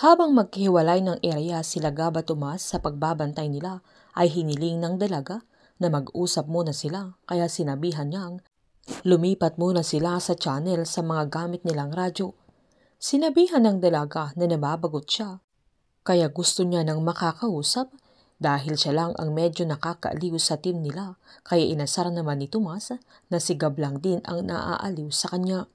Habang maghiwalay ng area sila Gab at Tomas sa pagbabantay nila ay hiniling ng dalaga na mag-usap muna sila kaya sinabihan niyang lumipat muna sila sa channel sa mga gamit nilang radyo. Sinabihan ng dalaga na nababagot siya kaya gusto niya ng makakausap dahil siya lang ang medyo nakakaaliw sa team nila kaya inasar naman ni Tomas na si Gab lang din ang naaaliw sa kanya.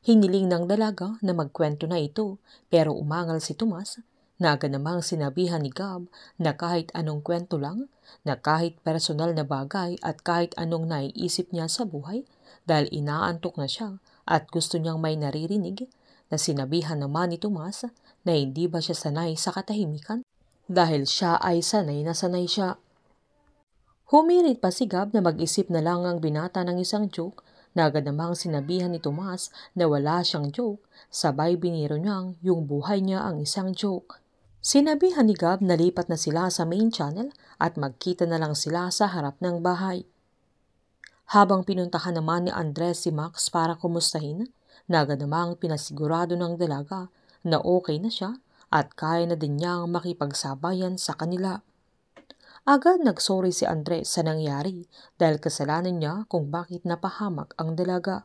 Hiniling ng dalaga na magkwento na ito pero umangal si Tomas na agad namang sinabihan ni Gab na kahit anong kwento lang, na kahit personal na bagay at kahit anong naiisip niya sa buhay dahil inaantok na siya at gusto niyang may naririnig, na sinabihan naman ni Tomas na hindi ba siya sanay sa katahimikan dahil siya ay sanay na sanay siya. Humirit pa si Gab na mag-isip na lang ang binata ng isang joke na agad namang sinabihan ni Tomas na wala siyang joke, sabay biniro niyang yung buhay niya ang isang joke. Sinabihan ni Gab na lipat na sila sa main channel at magkita na lang sila sa harap ng bahay. Habang pinuntahan naman ni Andres si Max para kumustahin, na agad namang pinasigurado ng dalaga na okay na siya at kaya na din niyang makipagsabayan sa kanila. Agad nagsorry si Andres sa nangyari dahil kasalanan niya kung bakit napahamak ang dalaga.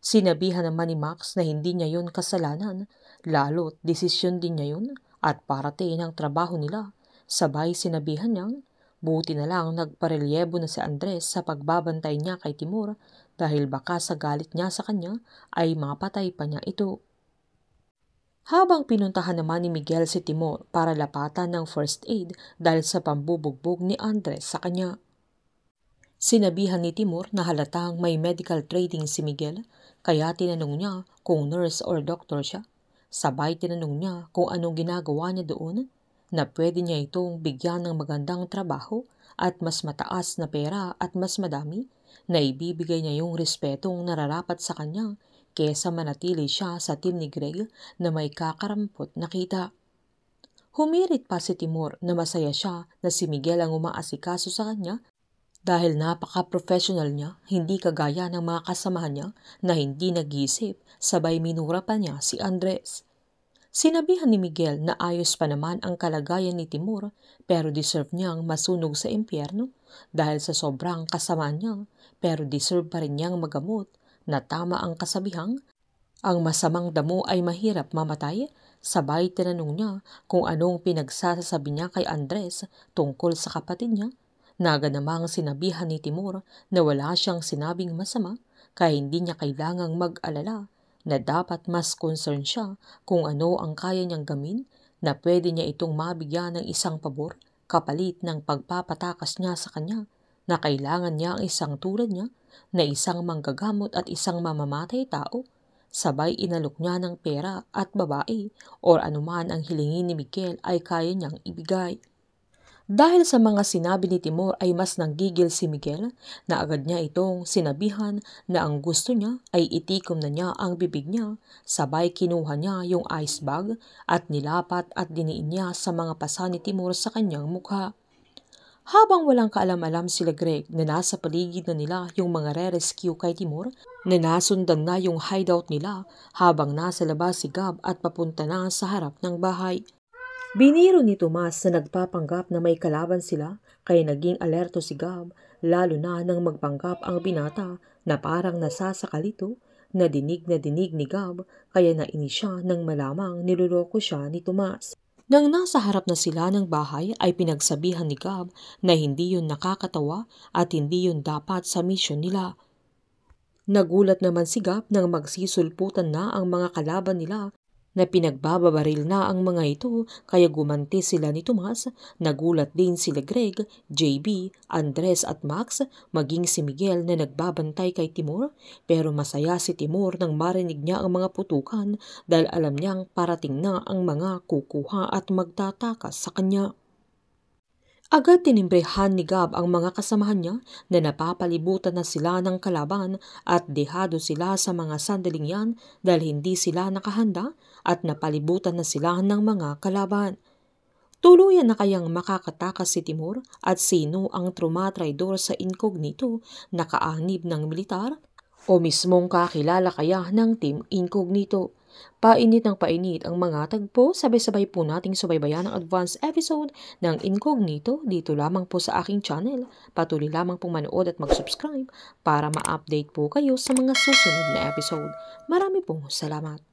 Sinabihan naman ni Max na hindi niya yun kasalanan, lalo't desisyon din niya yun at parte ng trabaho nila. Sabay sinabihan niyang buti na lang nagparelyebo na si Andres sa pagbabantay niya kay Timur dahil baka sa galit niya sa kanya ay mapatay pa niya ito. Habang pinuntahan naman ni Miguel si Timur para lapatan ng first aid dahil sa pambubugbog ni Andres sa kanya. Sinabihan ni Timur na halatang may medical training si Miguel kaya tinanong niya kung nurse or doctor siya. Sabay tinanong niya kung anong ginagawa niya doon, na pwede niya itong bigyan ng magandang trabaho at mas mataas na pera at mas madami, na ibibigay niya yung respetong nararapat sa kanya kesa manatili siya sa team ni Greg na may kakarampot na kita. Humirit pa si Timur na masaya siya na si Miguel ang umaasikaso sa kanya dahil napaka-professional niya, hindi kagaya ng mga kasamahan niya na hindi nag-iisip, sabay minura pa niya si Andres. Sinabihan ni Miguel na ayos pa naman ang kalagayan ni Timur pero deserve niyang masunog sa impyerno dahil sa sobrang kasamaan niya, pero deserve pa rin niyang magamot na tama ang kasabihang, ang masamang damo ay mahirap mamatay. Sabay tinanong niya kung anong pinagsasabi niya kay Andres tungkol sa kapatid niya, na agad namang sinabihan ni Timur na wala siyang sinabing masama kaya hindi niya kailangang mag-alala, na dapat mas concern siya kung ano ang kaya niyang gamin, na pwede niya itong mabigyan ng isang pabor kapalit ng pagpapatakas niya sa kanya, na kailangan niya ang isang tulad niya na isang manggagamot at isang mamamatay tao. Sabay inalok niya ng pera at babae or anuman ang hilingin ni Miguel ay kaya niyang ibigay. Dahil sa mga sinabi ni Timur ay mas nanggigil si Miguel, na agad niya itong sinabihan na ang gusto niya ay itikom na niya ang bibig niya, sabay kinuha niya yung ice bag at nilapat at diniin niya sa mga pasa ni Timur sa kanyang mukha. Habang walang kaalam-alam sila Greg na nasa paligid na nila yung mga re-rescue kay Timur, na nasundan na yung hideout nila habang nasa labas si Gab at papunta na sa harap ng bahay. Biniro ni Tomas na nagpapanggap na may kalaban sila kaya naging alerto si Gab, lalo na nang magpanggap ang binata na parang nasasakal ito, na dinig ni Gab kaya nainis siya nang malamang niloloko siya ni Tomas. Nang nasa harap na sila ng bahay ay pinagsabihan ni Gab na hindi yun nakakatawa at hindi yun dapat sa misyon nila. Nagulat naman si Gab nang magsisulputan na ang mga kalaban nila, na pinagbababaril na ang mga ito kaya gumanti sila ni Tomas. Nagulat din sila Greg, JB, Andres at Max, maging si Miguel na nagbabantay kay Timur, pero masaya si Timur nang marinig niya ang mga putukan dahil alam niyang parating na ang mga kukuha at magtatakas sa kanya. Agad tinimbrehan ni Gab ang mga kasamahan niya na napapalibutan na sila ng kalaban at dehado sila sa mga sandaling yan dahil hindi sila nakahanda at napalibutan na sila ng mga kalaban. Tuluyan na kayang makakatakas si Timur at sino ang trumatraidor sa incognito na kaanib ng militar? O mismong kakilala kaya ng Team Incognito? Painit ng painit ang mga tagpo, sabay-sabay po nating subaybayan ang advance episode ng Incognito dito lamang po sa aking channel. Patuloy lamang pong manood at mag-subscribe para ma-update po kayo sa mga susunod na episode. Marami pong salamat.